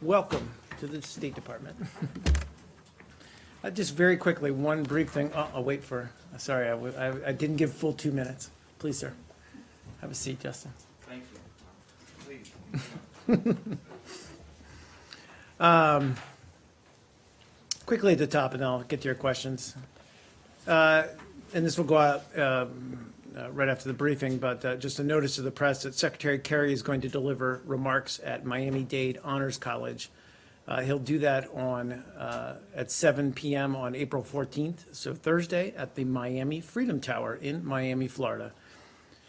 welcome to the State Department. Just very quickly, one brief thing. I'll wait for, sorry, I didn't give full 2 minutes. Please, sir. Have a seat, Justin. Thank you. Please. Quickly at the top, and I'll get to your questions. And this will go out right after the briefing, but just a notice to the press that Secretary Kerry is going to deliver remarks at Miami-Dade Honors College. He'll do that on at 7 p.m. on April 14th, so Thursday, at the Miami Freedom Tower in Miami, Florida.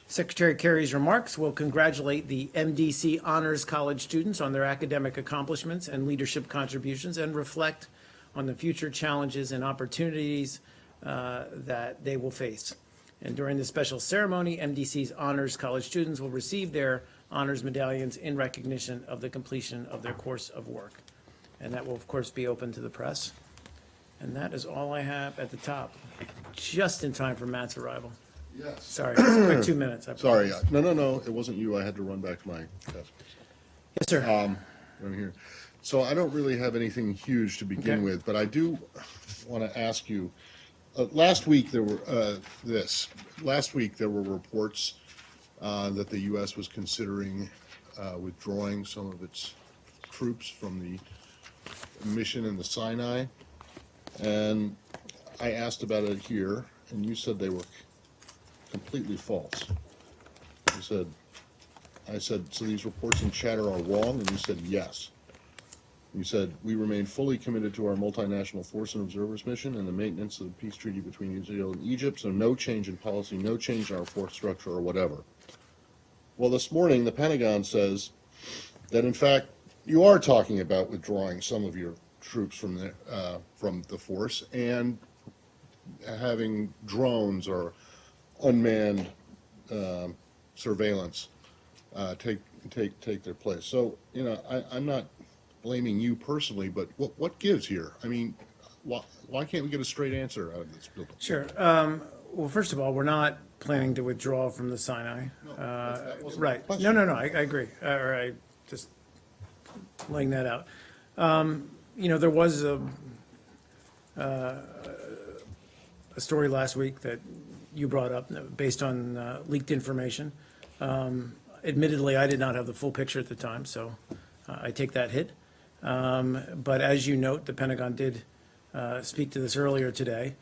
Secretary Kerry's remarks will congratulate the MDC Honors College students on their academic accomplishments and leadership contributions and reflect on the future challenges and opportunities that they will face. And during the special ceremony, MDC's Honors College students will receive their honors medallions in recognition of the completion of their course of work. And that will, of course, be open to the press. And that is all I have at the top, just in time for Matt's arrival. Yes. Sorry, quick 2 minutes. Sorry, no, it wasn't you. I had to run back to my desk. Yes, sir. I'm here. So I don't really have anything huge to begin Okay. with, but I do want to ask you, last week there were reports that the U.S. was considering withdrawing some of its troops from the mission in the Sinai, and I asked about it here, and you said they were completely false. I said, so these reports and chatter are wrong, and you said yes. You said, we remain fully committed to our multinational force and observers mission and the maintenance of the peace treaty between Israel and Egypt, so no change in policy, no change in our force structure or whatever. Well, this morning, the Pentagon says that, in fact, you are talking about withdrawing some of your troops from the force and having drones or unmanned surveillance take their place. So, I'm not blaming you personally, but what gives here? I mean, why can't we get a straight answer out of this building? Sure. Well, first of all, we're not planning to withdraw from the Sinai. That wasn't Right. the question. No, I agree. Or I just laying that out. There was a story last week that you brought up based on leaked information. Admittedly, I did not have the full picture at the time, so I take that hit. But as you note, the Pentagon did speak to this earlier today.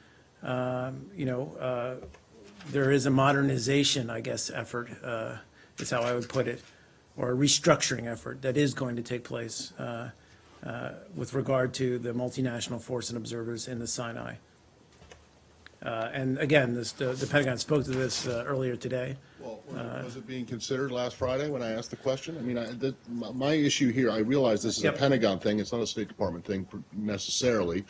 There is a modernization, I guess, effort, is how I would put it, or a restructuring effort that is going to take place with regard to the multinational force and observers in the Sinai. And again, the Pentagon spoke to this earlier today. Well, was it being considered last Friday when I asked the question? I mean, my issue here, I realize this is Yep. a Pentagon thing, it's not a State Department thing necessarily,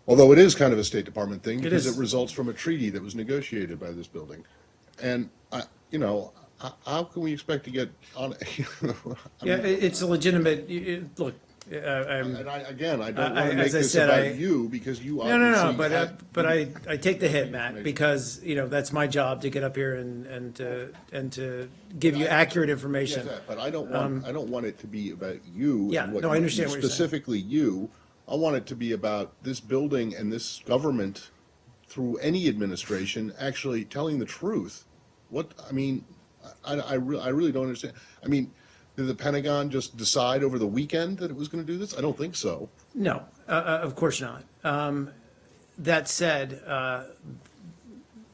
although it is kind of a State Department thing because is. it results from a treaty that was negotiated by this building. And, how can we expect to get on? It's a legitimate, look, And I don't want to as make I this said, about you because you No, obviously. but I take the hit, Matt, because, that's my job to get up here and to give you accurate information. Yes, but I don't want it to be about you. Yeah, and what no, I you- understand what you're saying. Specifically you. I want it to be about this building and this government through any administration actually telling the truth. I really don't understand. I mean, did the Pentagon just decide over the weekend that it was going to do this? I don't think so. No, of course not. That said,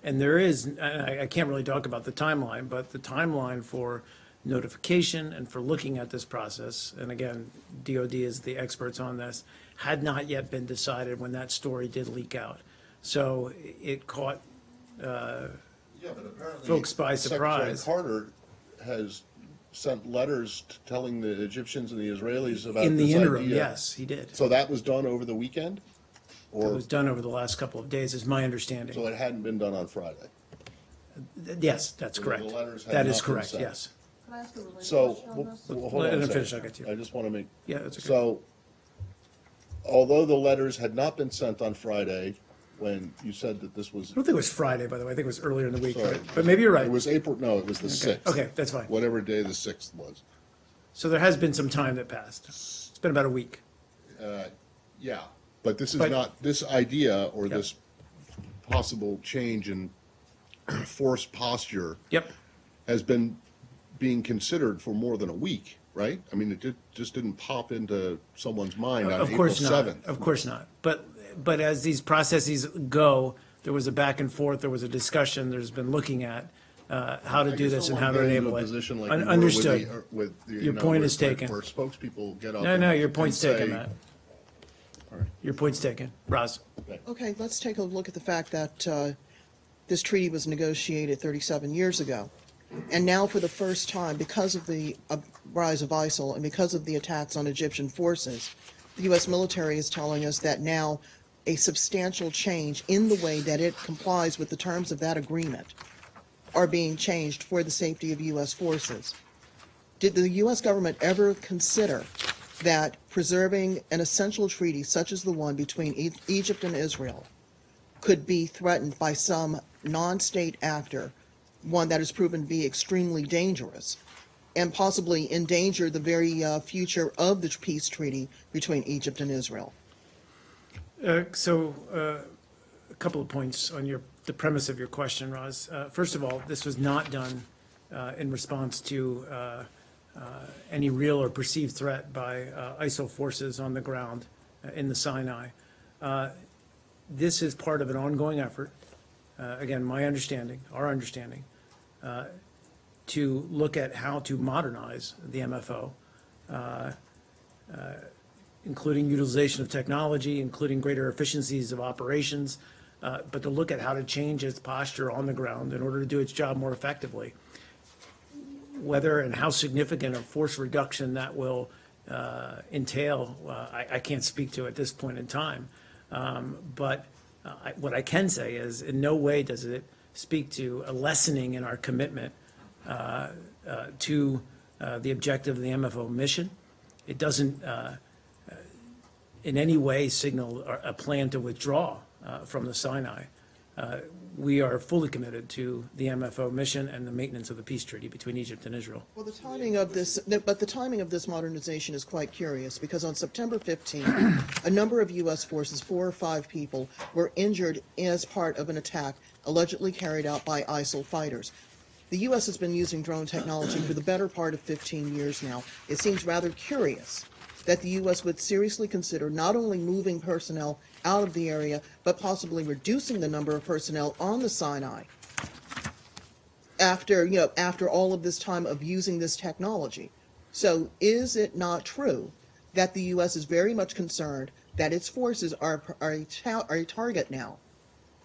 and there is, and I can't really talk about the timeline, but the timeline for notification and for looking at this process, and again, DOD is the experts on this, had not yet been decided when that story did leak out. So it caught Yeah, but apparently folks by surprise. Secretary Carter has sent letters telling the Egyptians and the Israelis about In the this interim, idea. yes, he did. So that was done over the weekend? It Or, was done over the last couple of days, is my so understanding. it hadn't been done on Friday? Yes, that's So the correct. letters had That not is been correct, sent. yes. Can I ask a related So, question on this? hold Let on a him finish, second. I'll get to you. I just want to make. Yeah, that's okay. So, although the letters had not been sent on Friday, when you said that this was, I don't think it was Friday, by the way. I think it was earlier in the week, Sorry. but maybe you're right. it was April, no, it was the 6th. Okay, that's fine. Whatever day the 6th was. So there has been some time that passed. It's been about a week. Yeah, but this is But- not, this idea or Yep. this possible change in force posture Yep. has been being considered for more than a week, right? I mean, just didn't pop into someone's mind on Of April course not. 7th. Of course not. But as these processes go, there was a back and forth, there was a discussion, there's been looking at how to I do just this don't and how want to get into enable a it. position like we were with Understood. you Your know, point where- is taken. Where spokespeople get up. No, and- no, your and point's taken, say- Matt. All right. Your point's taken. Roz? Okay, let's take a look at the fact that this treaty was negotiated 37 years ago. And now for the first time, because of the rise of ISIL and because of the attacks on Egyptian forces, the U.S. military is telling us that now a substantial change in the way that it complies with the terms of that agreement are being changed for the safety of U.S. forces. Did the U.S. government ever consider that preserving an essential treaty such as the one between Egypt and Israel could be threatened by some non-state actor, one that has proven to be extremely dangerous, and possibly endanger the very future of the peace treaty between Egypt and Israel? So a couple of points on the premise of your question, Roz. First of all, this was not done in response to any real or perceived threat by ISIL forces on the ground in the Sinai. This is part of an ongoing effort, again, my understanding, our understanding, to look at how to modernize the MFO, including utilization of technology, including greater efficiencies of operations, but to look at how to change its posture on the ground in order to do its job more effectively. Whether and how significant a force reduction that will entail, I can't speak to at this point in time. But what I can say is in no way does it speak to a lessening in our commitment to the objective of the MFO mission. It doesn't in any way signal a plan to withdraw from the Sinai. We are fully committed to the MFO mission and the maintenance of the peace treaty between Egypt and Israel. Well, the timing of this modernization is quite curious because on September 15th, a number of U.S. forces, 4 or 5 people, were injured as part of an attack allegedly carried out by ISIL fighters. The U.S. has been using drone technology for the better part of 15 years now. It seems rather curious that the U.S. would seriously consider not only moving personnel out of the area, but possibly reducing the number of personnel on the Sinai after all of this time of using this technology. So is it not true that the U.S. is very much concerned that its forces are a target now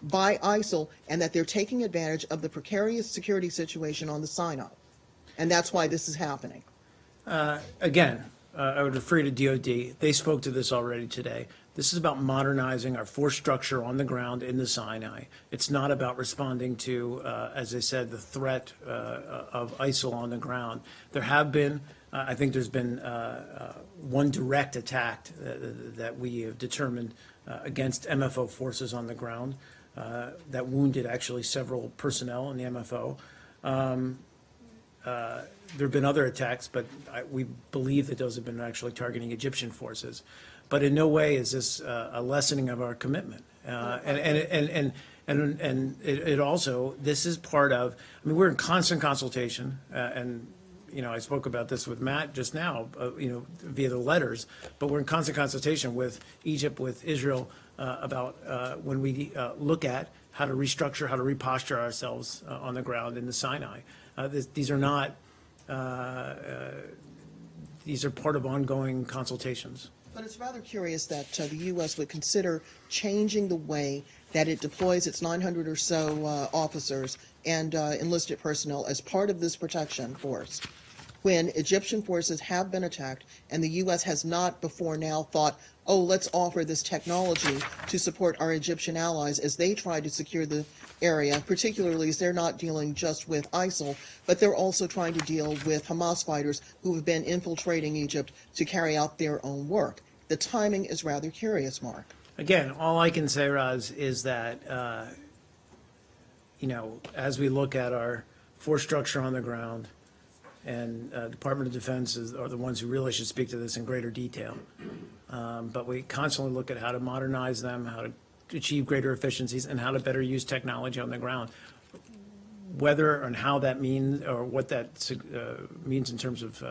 by ISIL and that they're taking advantage of the precarious security situation on the Sinai? And that's why this is happening. Again, I would refer you to DOD. They spoke to this already today. This is about modernizing our force structure on the ground in the Sinai. It's not about responding to, as I said, the threat of ISIL on the ground. There have been, I think there's been one direct attack that we have determined against MFO forces on the ground that wounded actually several personnel in the MFO. There have been other attacks, but we believe that those have been actually targeting Egyptian forces. But in no way is this a lessening of our commitment. And it also, this is part of, I mean, we're in constant consultation, and, you know, I spoke about this with Matt just now, via the letters, but we're in constant consultation with Egypt, with Israel, about when we look at how to restructure, how to reposture ourselves on the ground in the Sinai. These are not, these are part of ongoing consultations. But it's rather curious that the U.S. would consider changing the way that it deploys its 900 or so officers and enlisted personnel as part of this protection force when Egyptian forces have been attacked and the U.S. has not before now thought, oh, let's offer this technology to support our Egyptian allies as they try to secure the area, particularly as they're not dealing just with ISIL, but they're also trying to deal with Hamas fighters who have been infiltrating Egypt to carry out their own work. The timing is rather curious, Mark. Again, all I can say, Roz, is that, as we look at our force structure on the ground and Department of Defense are the ones who really should speak to this in greater detail. But we constantly look at how to modernize them, how to achieve greater efficiencies, and how to better use technology on the ground. Whether and how that means, or what that means in terms of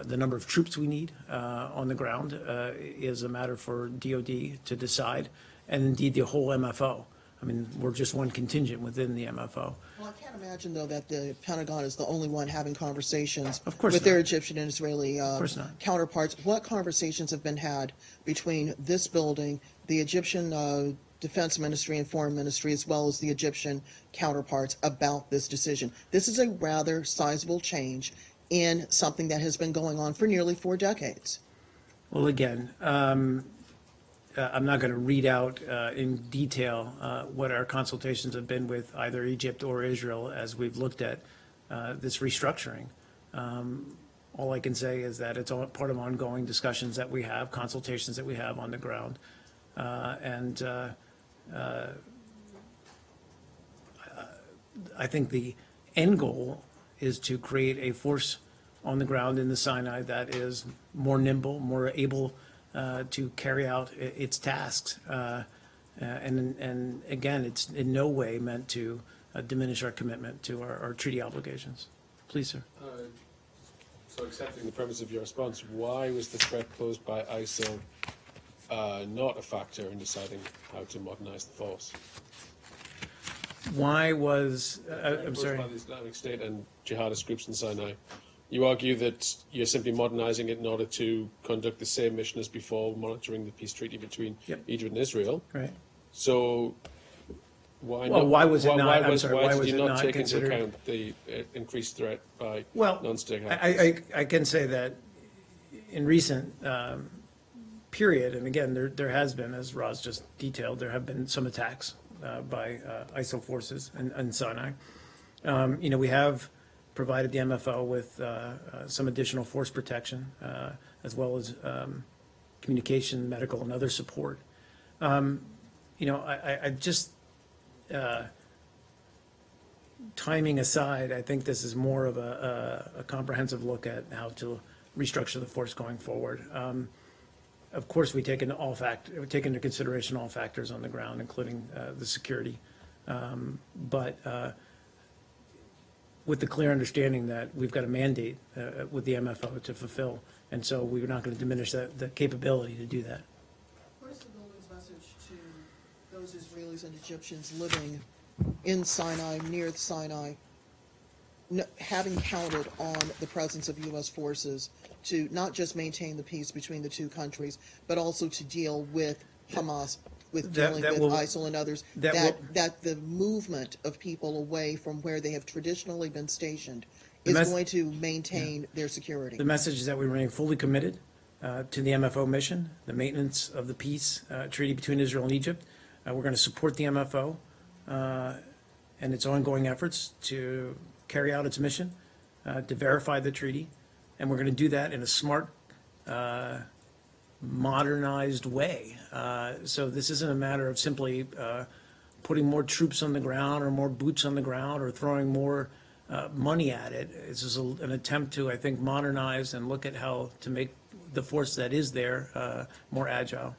the number of troops we need on the ground is a matter for DOD to decide, and indeed the whole MFO. I mean, we're just one contingent within the MFO. Well, I can't imagine, though, that the Pentagon is the only one having conversations Of course with their not. Egyptian and Israeli course not. counterparts. What conversations have been had between this building, the Egyptian Defense Ministry and Foreign Ministry, as well as the Egyptian counterparts about this decision? This is a rather sizable change in something that has been going on for nearly 4 decades. Well, again, I'm not going to read out in detail what our consultations have been with either Egypt or Israel as we've looked at this restructuring. All I can say is that it's all part of ongoing discussions that we have, consultations that we have on the ground. I think the end goal is to create a force on the ground in the Sinai that is more nimble, more able to carry out its tasks. And again, it's in no way meant to diminish our commitment to our treaty obligations. Please, sir. So accepting the premise of your response, why was the threat posed by ISIL not a factor in deciding how to modernize the force? Why was, I'm Posed sorry. by the Islamic State and jihadist groups in Sinai. You argue that you're simply modernizing it in order to conduct the same mission as before, monitoring the peace treaty between Yep. Egypt and Israel. Right. So why Well, not? why was it not- I'm was- sorry, why why did was you it not not take considered? into account the increased threat by Well, non-state actors? I can say that in recent period, and again, there has been, as Roz just detailed, there have been some attacks by ISIL forces in Sinai. We have provided the MFO with some additional force protection, as well as communication, medical, and other support. I just, timing aside, I think this is more of a comprehensive look at how to restructure the force going forward. Of course, we take into consideration all factors on the ground, including the security. But with the clear understanding that we've got a mandate with the MFO to fulfill, and so we're not going to diminish the capability to do that. What is the building's message to those Israelis and Egyptians living in Sinai, near the Sinai, having counted on the presence of U.S. forces to not just maintain the peace between the two countries, but also to deal with Hamas, with dealing with ISIL and others, that the movement of people away from where they have traditionally been stationed is going to maintain their security? The message is that we remain fully committed to the MFO mission, the maintenance of the peace treaty between Israel and Egypt. We're going to support the MFO and its ongoing efforts to carry out its mission, to verify the treaty, and we're going to do that in a smart, modernized way. So this isn't a matter of simply putting more troops on the ground or more boots on the ground or throwing more money at it. It's just an attempt to, I think, modernize and look at how to make the force that is there more agile.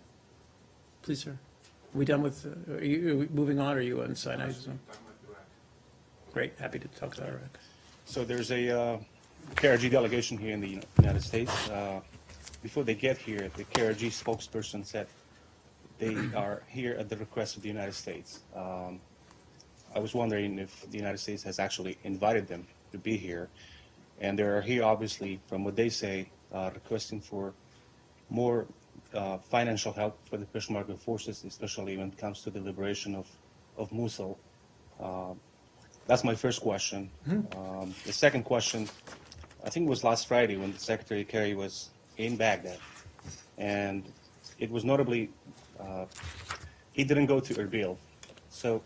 Please, sir. Are we done with, are you moving on, or are you on Sinai? Great, happy to talk to Iraq. So there's a KRG delegation here in the United States. Before they get here, the KRG spokesperson said they are here at the request of the United States. I was wondering if the United States has actually invited them to be here. And they're here, obviously, from what they say, requesting for more financial help for the Peshmerga forces, especially when it comes to the liberation of Mosul. That's my first question. The second question, I think it was last Friday when the Secretary Kerry was in Baghdad, and it was notably, he didn't go to Erbil. So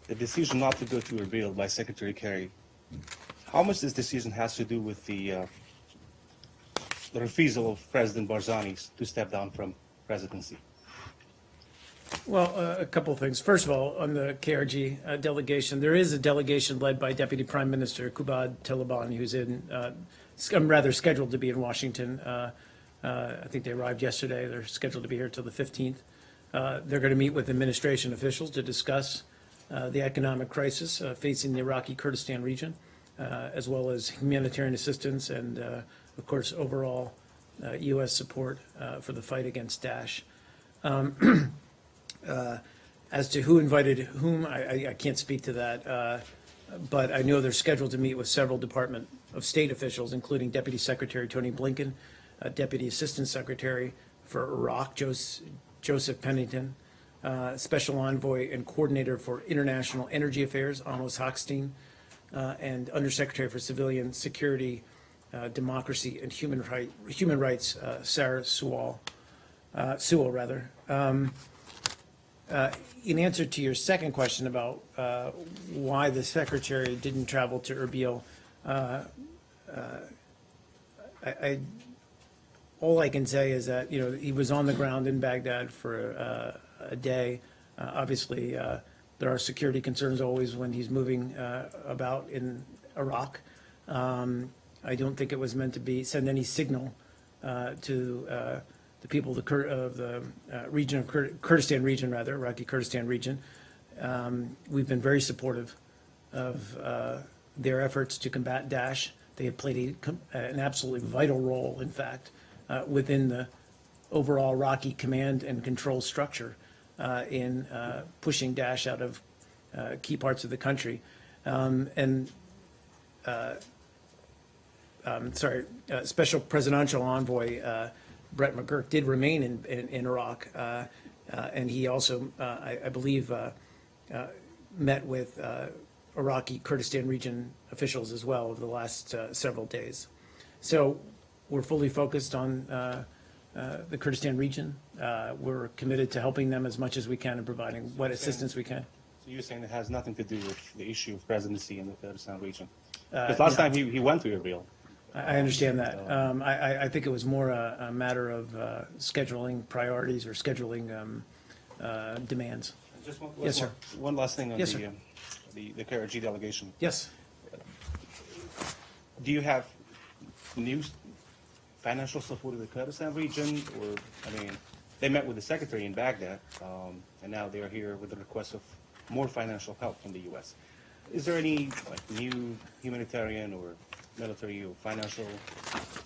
the decision not to go to Erbil by Secretary Kerry, how much this decision has to do with the refusal of President Barzani to step down from presidency? Well, a couple of things. First of all, on the KRG delegation, there is a delegation led by Deputy Prime Minister Kubad Taliban, who's rather scheduled to be in Washington. I think they arrived yesterday. They're scheduled to be here till the 15th. They're going to meet with administration officials to discuss the economic crisis facing the Iraqi Kurdistan region, as well as humanitarian assistance and, of course, overall U.S. support for the fight against Daesh. As to who invited whom, I can't speak to that, but I know they're scheduled to meet with several Department of State officials, including Deputy Secretary Tony Blinken, Deputy Assistant Secretary for Iraq, Joseph Pennington, Special Envoy and Coordinator for International Energy Affairs, Amos Hochstein, and Undersecretary for Civilian Security, Democracy and Human Rights, Sarah Sewell. In answer to your second question about why the Secretary didn't travel to Erbil, all I can say is that, you know, he was on the ground in Baghdad for a day. Obviously, there are security concerns always when he's moving about in Iraq. I don't think it was meant to send any signal to the people of the region of Kurdistan region, rather, Iraqi Kurdistan region. We've been very supportive of their efforts to combat Daesh. They have played an absolutely vital role, in fact, within the overall Iraqi command and control structure in pushing Daesh out of key parts of the country. Special Presidential Envoy Brett McGurk did remain in Iraq, and he also, I believe, met with Iraqi Kurdistan region officials as well over the last several days. So we're fully focused on the Kurdistan region. We're committed to helping them as much as we can and providing what assistance we can. So you're saying it has nothing to do with the issue of presidency in the Kurdistan region? Because last time he went to Erbil. I understand that. I think it was more a matter of scheduling priorities or scheduling demands. Just Yes, sir. One last thing on Yes, sir. the KRG delegation. Yes. Do you have new financial support of the Kurdistan region? Or, I mean, they met with the secretary in Baghdad, and now they are here with the request of more financial help from the U.S. Is there any new humanitarian or military or financial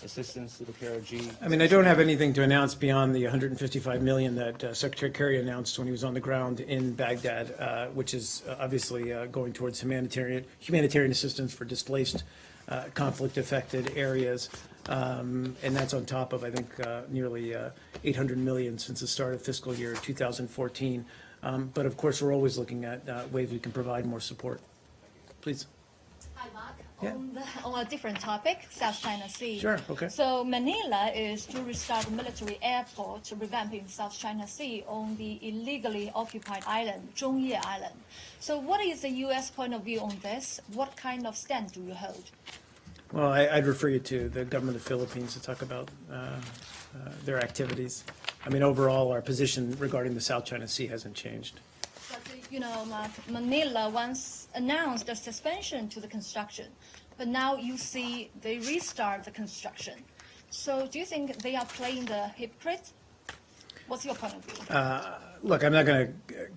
assistance to the KRG? I mean, I don't have anything to announce beyond the $155 million that Secretary Kerry announced when he was on the ground in Baghdad, which is obviously going towards humanitarian assistance for displaced, conflict-affected areas. And that's on top of, I think, nearly $800 million since the start of fiscal year 2014. But of course, we're always looking at ways we can provide more support. Please. Hi, Mark. Yeah. On a different topic, South China Sea. Sure, okay. So Manila is to restart a military airport revamping South China Sea on the illegally occupied island, Zhongye Island. So what is the U.S. point of view on this? What kind of stand do you hold? Well, I'd refer you to the government of the Philippines to talk about their activities. I mean, overall, our position regarding the South China Sea hasn't changed. But, you know, Mark, Manila once announced a suspension to the construction, but now you see they restart the construction. So do you think they are playing the hypocrite? What's your point of view? Look, I'm not going to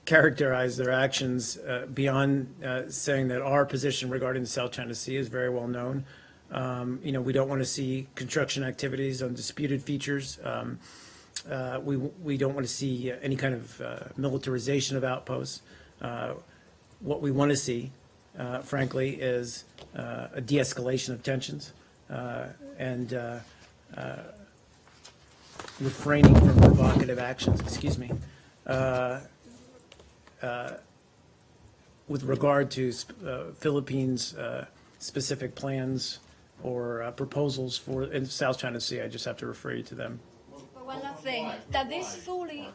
characterize their actions beyond saying that our position regarding the South China Sea is very well known. You know, we don't want to see construction activities on disputed features. We don't want to see any kind of militarization of outposts. What we want to see, frankly, is a de-escalation of tensions and refraining from provocative actions, with regard to Philippines' specific plans or proposals in the South China Sea. I just have to refer you to them. But one last thing, that this fully...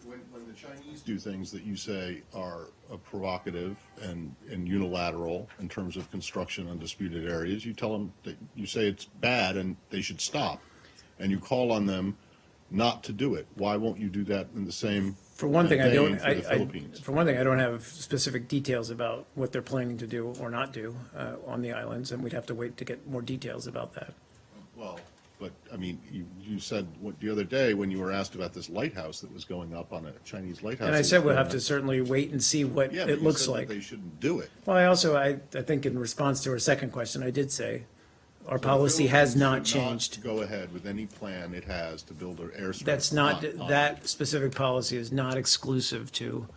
When the Chinese do things that you say are provocative and unilateral in terms of construction on disputed areas, you tell them that you say it's bad and they should stop. And you call on them not to do it. Why won't you do that in the same For one thing, I don't, vein for the Philippines? for one thing, I don't have specific details about what they're planning to do or not do on the islands, and we'd have to wait to get more details about that. Well, but, I mean, you said the other day when you were asked about this lighthouse that was going up on a Chinese lighthouse. And I that said was we'll going have to up. certainly wait and see what Yeah, but it you looks said that like. they shouldn't do it. Well, I think in response to our second question, I did say our policy has not changed. Go ahead with any plan it has to build an airstrip. That's not, on- that specific policy is not exclusive to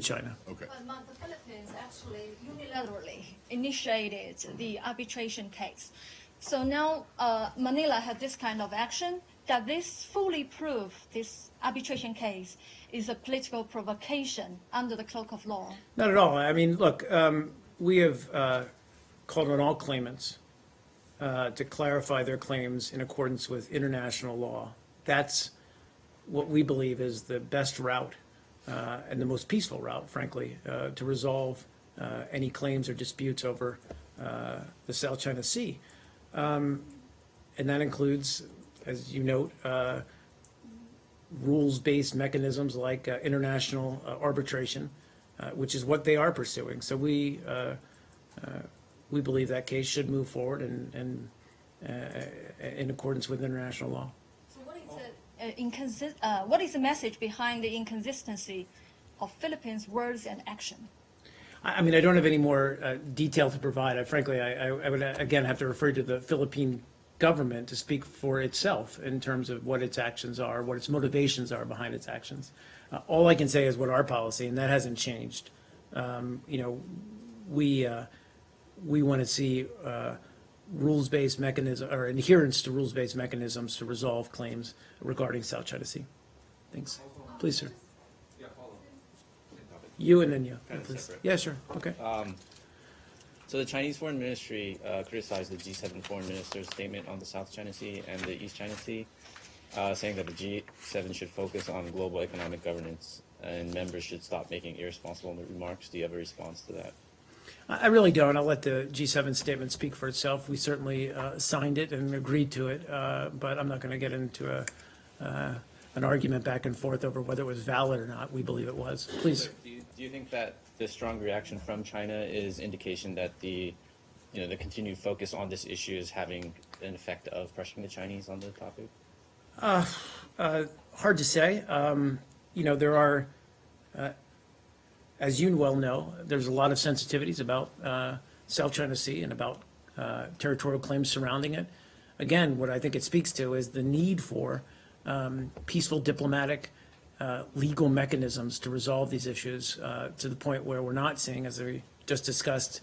China. Okay. But the Philippines actually unilaterally initiated the arbitration case. So now Manila had this kind of action. That this fully prove this arbitration case is a political provocation under the cloak of law? Not at all. I mean, look, we have called on all claimants to clarify their claims in accordance with international law. That's what we believe is the best route and the most peaceful route, frankly, to resolve any claims or disputes over the South China Sea. And that includes, as you note, rules-based mechanisms like international arbitration, which is what they are pursuing. So we believe that case should move forward and in accordance with international law. So what is the message behind the inconsistency of Philippines' words and action? I mean, I don't have any more detail to provide. Frankly, I would, again, have to refer to the Philippine government to speak for itself in terms of what its actions are, what its motivations are behind its actions. All I can say is what our policy, and that hasn't changed. We want to see rules-based mechanism, or adherence to rules-based mechanisms to resolve claims regarding South China Sea. Thanks. Please, sir. You and then you. Kind of Please. separate. Yeah, sure. Okay. So the Chinese Foreign Ministry criticized the G7 foreign minister's statement on the South China Sea and the East China Sea, saying that the G7 should focus on global economic governance and members should stop making irresponsible remarks. Do you have a response to that? I really don't. I'll let the G7 statement speak for itself. We certainly signed it and agreed to it, but I'm not going to get into an argument back and forth over whether it was valid or not. We believe it was. Please. Do you think that the strong reaction from China is indication that the continued focus on this issue is having an effect of pressuring the Chinese on the topic? Hard to say. There are, as you well know, there's a lot of sensitivities about South China Sea and about territorial claims surrounding it. Again, what I think it speaks to is the need for peaceful diplomatic legal mechanisms to resolve these issues to the point where we're not seeing, as we just discussed,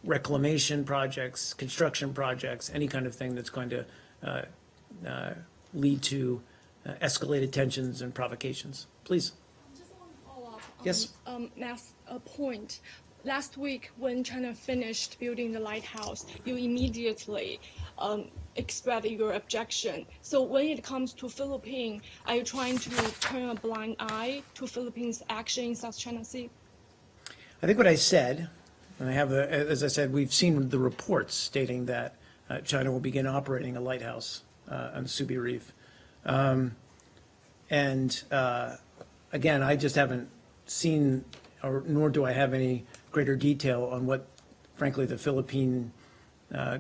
reclamation projects, construction projects, any kind of thing that's going to lead to escalated tensions and provocations. Please. Just want to follow up on Yes. last point. Last week, when China finished building the lighthouse, you immediately expressed your objection. So when it comes to Philippines, are you trying to turn a blind eye to Philippines' action in South China Sea? I think what I said, and as I said, we've seen the reports stating that China will begin operating a lighthouse on Subi Reef. Again, I just haven't seen, nor do I have any greater detail on what, frankly, the Philippine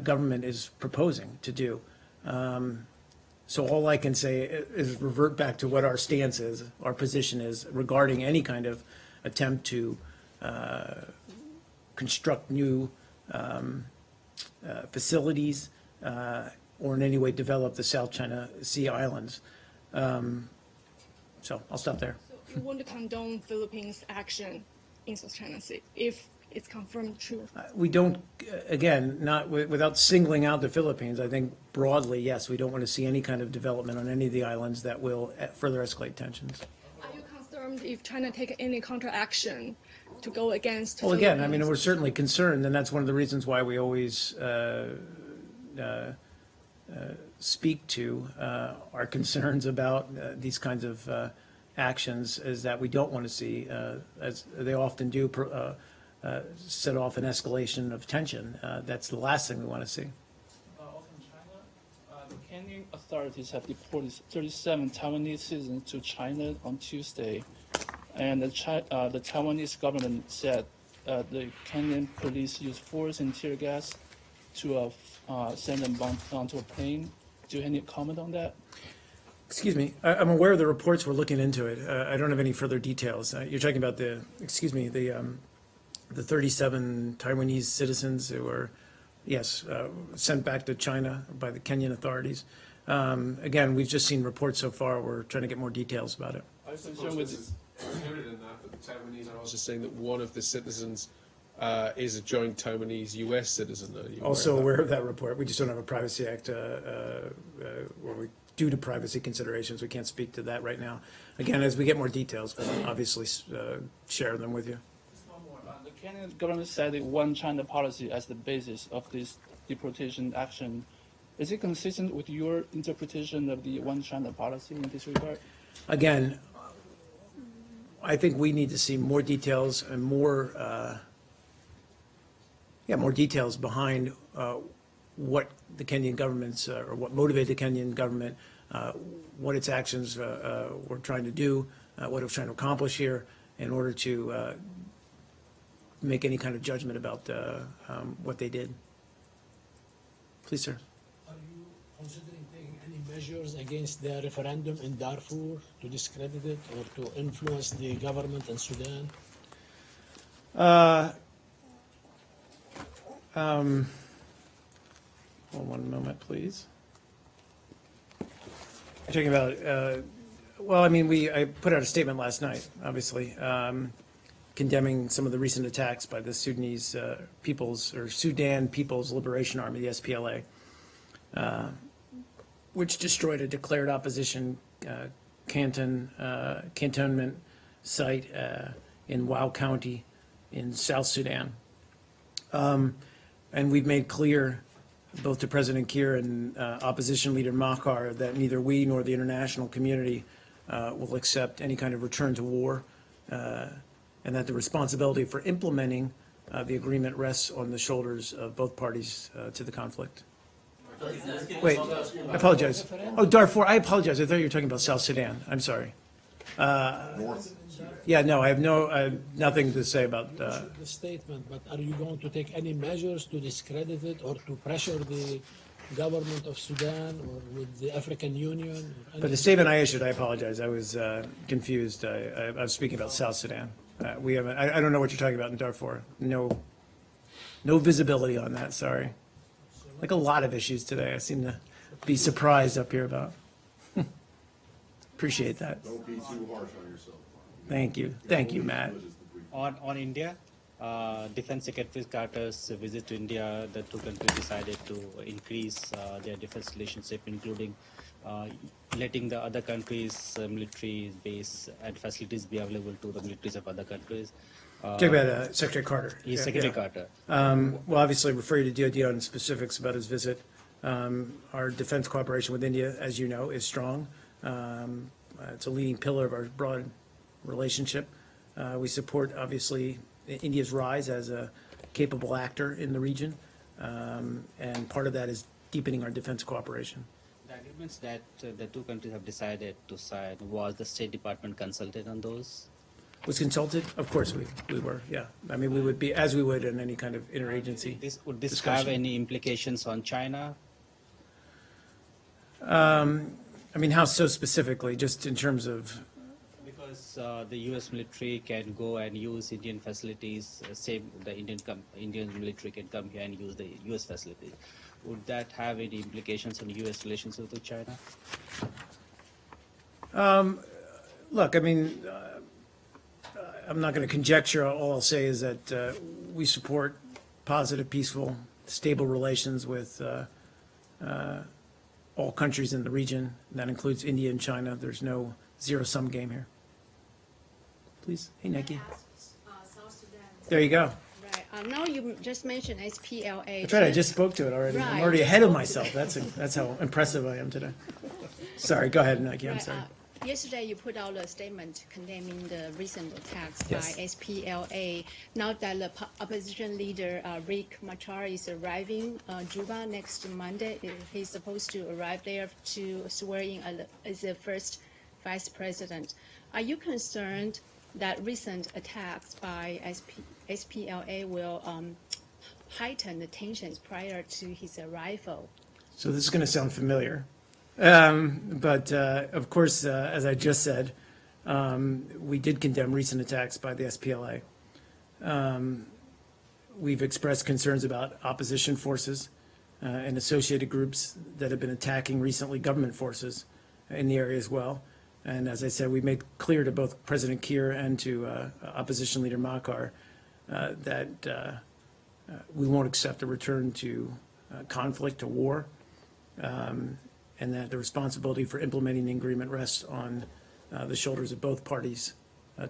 government is proposing to do. So all I can say is revert back to what our stance is, our position is regarding any kind of attempt to construct new facilities or in any way develop the South China Sea islands. So I'll stop there. So you want to condone Philippines' action in South China Sea if it's confirmed true? We don't, again, not without singling out the Philippines, I think broadly, yes, we don't want to see any kind of development on any of the islands that will further escalate tensions. Are you concerned if China take any counteraction to go against Well, again, I mean, Philippines? we're certainly concerned, and that's one of the reasons why we always speak to our concerns about these kinds of actions, is that we don't want to see, as they often do, set off an escalation of tension. That's the last thing we want to see. Also in China, Kenyan authorities have deported 37 Taiwanese citizens to China on Tuesday, and the Taiwanese government said the Kenyan police used force and tear gas to send them onto a plane. Do you have any comment on that? Excuse me, I'm aware of the reports, we're looking into it. I don't have any further details. You're talking about the 37 Taiwanese citizens who were, yes, sent back to China by the Kenyan authorities. Again, we've just seen reports so far, we're trying to get more details about it. I suppose this is included in that, but the Taiwanese are also saying that one of the citizens is a joint Taiwanese-US citizen. Are you Also aware aware of of that report, we just don't have a Privacy Act, where we, due to privacy considerations, we can't speak to that right now. Again, as we get more details, we'll obviously share them with you. The Kenyan government said the one China policy as the basis of this deportation action. Is it consistent with your interpretation of the one China policy in this regard? Again, I think we need to see more details and more details behind what the Kenyan government's, or what motivated the Kenyan government, what its actions were trying to do, what it was trying to accomplish here, in order to make any kind of judgment about what they did. Please, sir. Are you considering taking any measures against the referendum in Darfur to discredit it or to influence the government in Sudan? Hold one moment, please. You're talking about, well, I mean, I put out a statement last night, obviously, condemning some of the recent attacks by the Sudanese Sudan People's Liberation Army, the SPLA, which destroyed a declared opposition cantonment site in Wau County in South Sudan. And we've made clear, both to President Kiir and opposition leader Makar, that neither we nor the international community will accept any kind of return to war, and that the responsibility for implementing the agreement rests on the shoulders of both parties to the conflict. Wait, I apologize. Oh, Darfur, I apologize. I thought you were talking about South Sudan. I'm sorry. Yeah, no, I have nothing to say about The statement, but are you going to take any measures to discredit it or to pressure the government of Sudan or with the African Union? But the statement I issued, I apologize. I was confused. I was speaking about South Sudan. We haven't. I don't know what you're talking about in Darfur. No visibility on that. Sorry. Like a lot of issues today, I seem to be surprised up here about. Appreciate that. Don't be too harsh on yourself. Thank you, Matt. On India, Defense Secretary Carter's visit to India, the two countries decided to increase their defense relationship, including letting the other countries' military base and facilities be available to the militaries of other countries. Talk about Secretary Carter. Yes, Secretary Carter. Well, obviously, refer you to DOD on specifics about his visit. Our defense cooperation with India, as you know, is strong. It's a leading pillar of our broad relationship. We support, obviously, India's rise as a capable actor in the region, and part of that is deepening our defense cooperation. The agreements that the two countries have decided to sign, was the State Department consulted on those? Was consulted? Of course we were, yeah. I mean, we would be, as we would in any kind of interagency Would this discussion. have any implications on China? I mean, how so specifically, just in terms of, Because the U.S. military can go and use Indian facilities, same the Indian military can come here and use the U.S. facilities. Would that have any implications on U.S. relations with China? look, I mean, I'm not going to conjecture. All I'll say is that we support positive, peaceful, stable relations with all countries in the region. That includes India and China. There's no zero-sum game here. Please. Hey, Nikki. There you go. Right. Now you just mentioned SPLA. That's right. I just spoke to it already. I'm Right. already ahead of myself. That's how impressive I am today. Sorry. Go ahead, Nikki. I'm Right, sorry. Yesterday, you put out a statement condemning the recent attacks Yes. by SPLA. Now that the opposition leader Riek Machar is arriving Juba next Monday, he's supposed to arrive there to swear in as the first vice president. Are you concerned that recent attacks by SPLA will heighten the tensions prior to his arrival? So this is going to sound familiar. But of course, as I just said, we did condemn recent attacks by the SPLA. We've expressed concerns about opposition forces and associated groups that have been attacking recently government forces in the area as well. And as I said, we made clear to both President Kiir and to opposition leader Makar that we won't accept a return to conflict, to war. And that the responsibility for implementing the agreement rests on the shoulders of both parties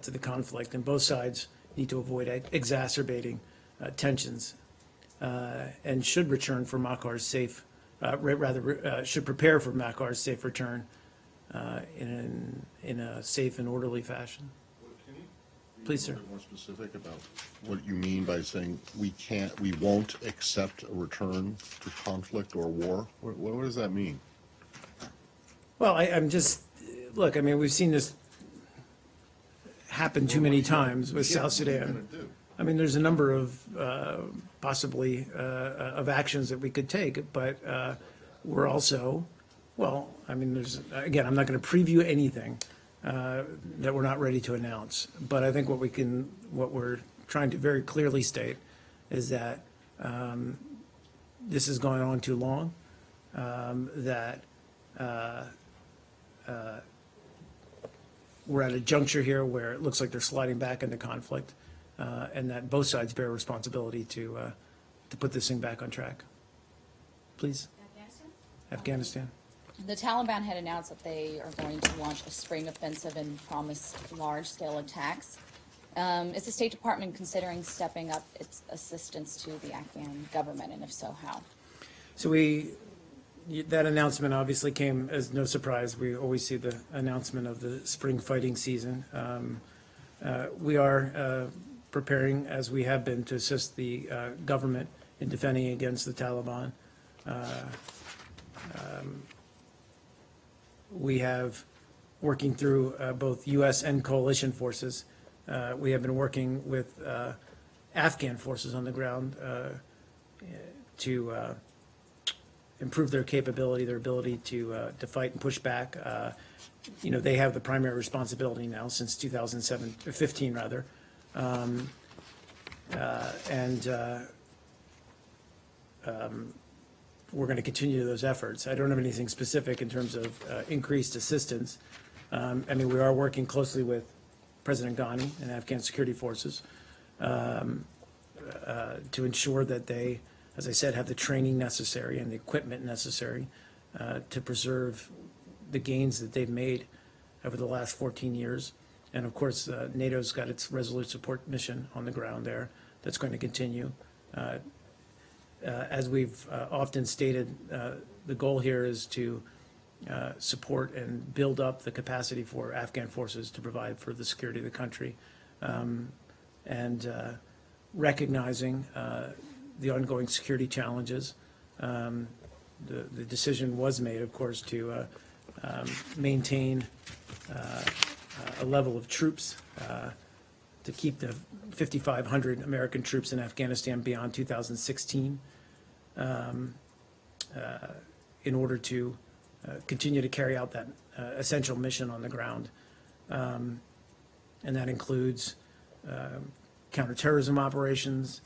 to the conflict. And both sides need to avoid exacerbating tensions and should return for Makar's safe, should prepare for Makar's safe return in a safe and orderly fashion. Please, sir. Be a little bit more specific about what you mean by saying we won't accept a return to conflict or war? What does that mean? Well, I'm just, look, I mean, we've seen this happen too many times with South Sudan. I mean, there's a number of possibly of actions that we could take, but we're also, well, I mean, again, I'm not going to preview anything that we're not ready to announce. But I think what we're trying to very clearly state is that this is going on too long, that we're at a juncture here where it looks like they're sliding back into conflict, and that both sides bear responsibility to put this thing back on track. Please. Afghanistan. The Taliban had announced that they are going to launch a spring offensive and promise large-scale attacks. Is the State Department considering stepping up its assistance to the Afghan government, and if so, how? So that announcement obviously came as no surprise. We always see the announcement of the spring fighting season. We are preparing, as we have been, to assist the government in defending against the Taliban. We have, working through both U.S. and coalition forces, we have been working with Afghan forces on the ground to improve their capability, their ability to fight and push back. They have the primary responsibility now since 2015, rather. We're going to continue those efforts. I don't have anything specific in terms of increased assistance. I mean, we are working closely with President Ghani and Afghan security forces to ensure that they, as I said, have the training necessary and the equipment necessary to preserve the gains that they've made over the last 14 years. And of course, NATO's got its Resolute Support mission on the ground there that's going to continue. As we've often stated, the goal here is to support and build up the capacity for Afghan forces to provide for the security of the country, and recognizing the ongoing security challenges. The decision was made, of course, to maintain a level of troops to keep the 5,500 American troops in Afghanistan beyond 2016 in order to continue to carry out that essential mission on the ground. And that includes counterterrorism operations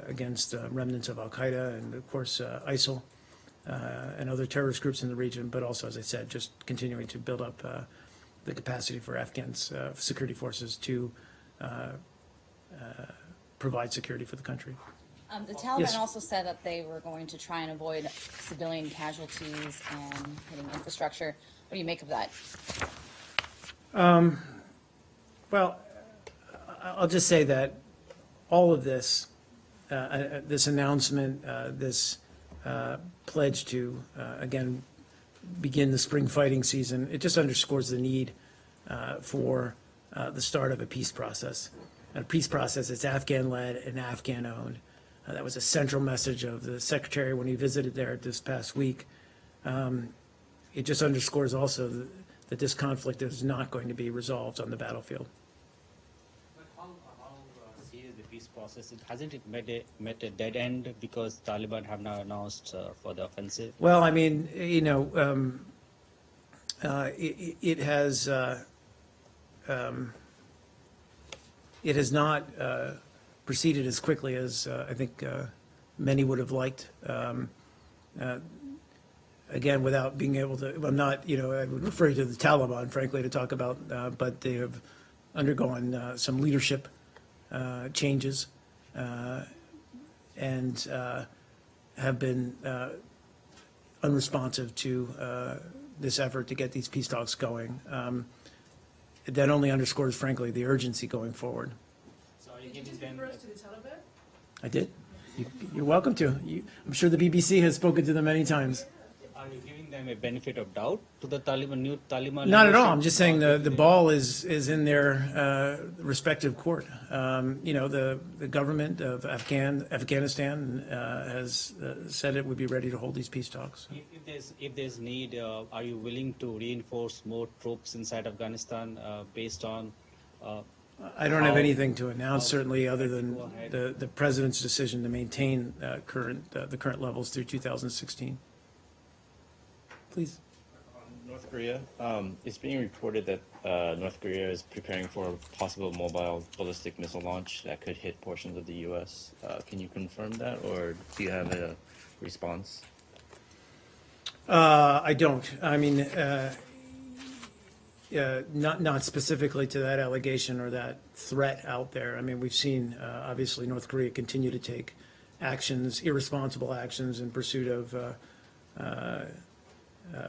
against remnants of al-Qaeda and, of course, ISIL and other terrorist groups in the region, but also, as I said, just continuing to build up the capacity for Afghan security forces to provide security for the country. The Taliban Yes. also said that they were going to try and avoid civilian casualties and hitting infrastructure. What do you make of that? Well, I'll just say that all of this, this announcement, this pledge to, again, begin the spring fighting season, it just underscores the need for the start of a peace process. A peace process that's Afghan-led and Afghan-owned. That was a central message of the Secretary when he visited there this past week. It just underscores also that this conflict is not going to be resolved on the battlefield. But how serious the peace process? Hasn't it met a dead end because Taliban have now announced for the offensive? Well, I mean, you know, it has not proceeded as quickly as I think many would have liked. Again, without being able to, I'm not, you know, I would refer you to the Taliban, frankly, to talk about, but they have undergone some leadership changes and have been unresponsive to this effort to get these peace talks going. That only underscores, frankly, the urgency going forward. So are you giving them? to the Taliban? I did. You're welcome to. I'm sure the BBC has spoken to them many times. Are you giving them a benefit of doubt to the Taliban, new Taliban? Not at all. leadership? I'm just saying the ball is in their respective court. You know, the government of Afghanistan has said it would be ready to hold these peace talks. If there's need, are you willing to reinforce more troops inside Afghanistan based on? I don't have how- anything to announce, certainly, other than Go ahead. the president's decision to maintain the current levels through 2016. Please. On North Korea, it's being reported that North Korea is preparing for a possible mobile ballistic missile launch that could hit portions of the U.S. Can you confirm that, or do you have a response? I don't. I mean, not specifically to that allegation or that threat out there. I mean, we've seen, obviously, North Korea continue to take actions, irresponsible actions in pursuit of,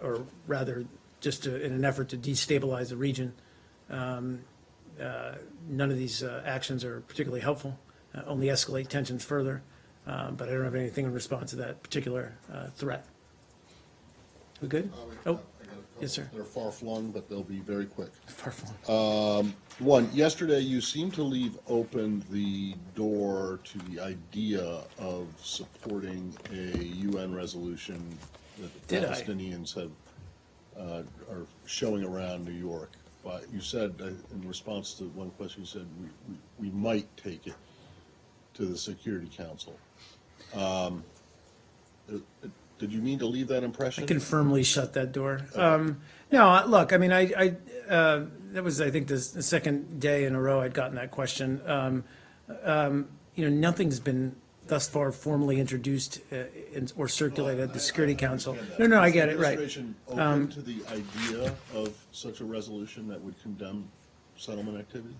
or rather, just in an effort to destabilize the region. None of these actions are particularly helpful, only escalate tensions further. But I don't have anything in response to that particular threat. We good? Oh, yes, sir. They're far-flung, but they'll be very quick. Far flung. One, yesterday you seemed to leave open the door to the idea of supporting a UN resolution that the Did I? Palestinians have, are showing around New York. But you said, in response to one question, you said we might take it to the Security Council. Did you mean to leave that impression? I can firmly shut that door. No, look, I mean, that was, I think, the second day in a row I'd gotten that question. You know, nothing's been thus far formally introduced or circulated at the Security Council. No, I get it, right. Is the administration open to the idea of such a resolution that would condemn settlement activity?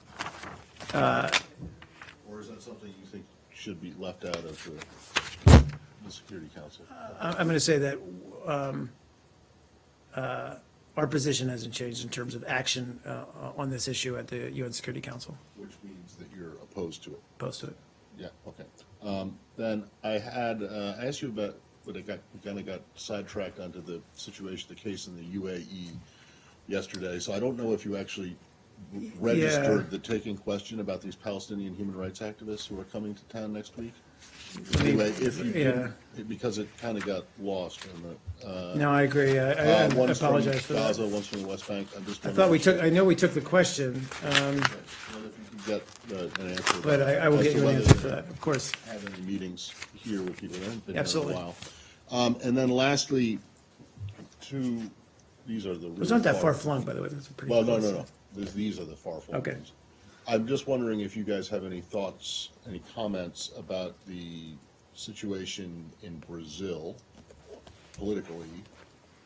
Or is that something you think should be left out of the Security Council? I'm going to say that our position hasn't changed in terms of action on this issue at the UN Security Council. Which means that you're opposed to it? Opposed to it. Yeah, okay. Then I had, I asked you about, but we kind of got sidetracked onto the situation, the case in the UAE yesterday. So I don't know if you actually registered the taking question about these Palestinian human rights activists who are coming to town next week. Anyway, if you didn't, because it kind of got lost in the. No, I agree. I One's from apologize for that. Gaza, one's from the West Bank. I'm just I thought we took, I know we took the question, If you could get an answer. but I will as get to you an whether answer they for that, of course. Have any meetings here with people that haven't been here in a Absolutely. while. And then lastly, these are the. Those aren't that far flung, by the way. Those are pretty Well, no, close. no, no. These are the far flung Okay. ones. I'm just wondering if you guys have any thoughts, any comments about the situation in Brazil politically,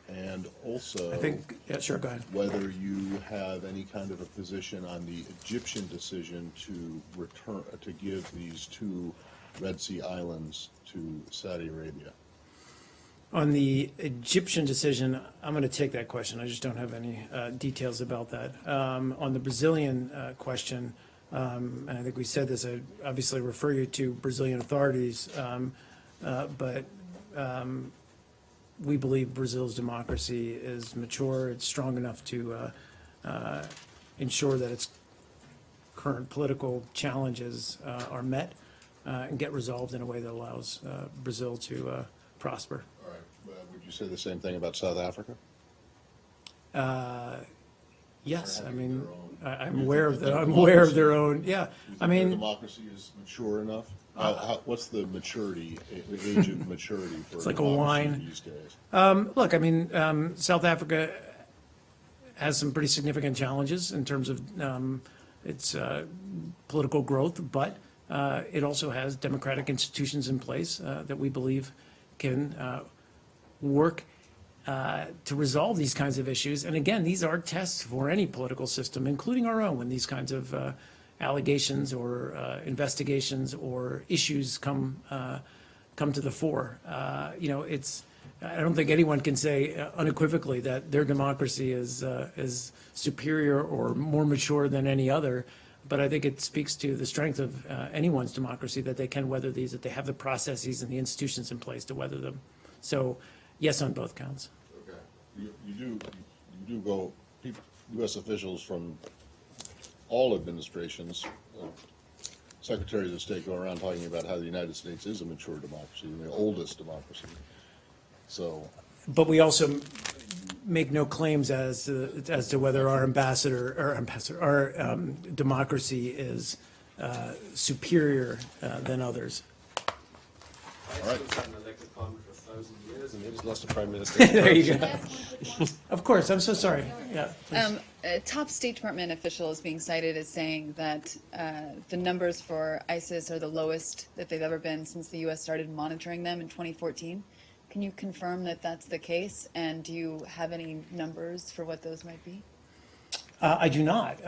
and also. I think, yeah, sure, go ahead. Whether you have any kind of a position on the Egyptian decision to return, to give these two Red Sea islands to Saudi Arabia. On the Egyptian decision, I'm going to take that question. I just don't have any details about that. On the Brazilian question, and I think we said this, I obviously refer you to Brazilian authorities, but we believe Brazil's democracy is mature, it's strong enough to ensure that its current political challenges are met and get resolved in a way that allows Brazil to prosper. All right. Would you say the same thing about South Africa? Yes, I having mean, their own- I'm You aware think of that their, their I'm aware of democracy- their own, yeah. Do you I think their mean, democracy is mature enough? What's the maturity, the age of maturity for It's like a democracy wine. these days? look, I mean, South Africa has some pretty significant challenges in terms of its political growth, but it also has democratic institutions in place that we believe can work to resolve these kinds of issues. And again, these are tests for any political system, including our own, when these kinds of allegations or investigations or issues come to the fore. You know, I don't think anyone can say unequivocally that their democracy is superior or more mature than any other. But I think it speaks to the strength of anyone's democracy that they can weather these, that they have the processes and the institutions in place to weather them. So, yes, on both counts. Okay. You do go, U.S. officials from all administrations, secretaries of state go around talking about how the United States is a mature democracy, the oldest democracy. So, But we also make no claims as to whether our our democracy is superior than others. Iceland's had an elected parliament for 1,000 years, and they just lost a prime minister. There you go. Of course, I'm so sorry. Yeah. please. A top State Department official is being cited as saying that the numbers for ISIS are the lowest that they've ever been since the U.S. started monitoring them in 2014. Can you confirm that that's the case? And do you have any numbers for what those might be? I do not.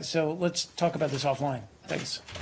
So let's talk about this offline. Thanks.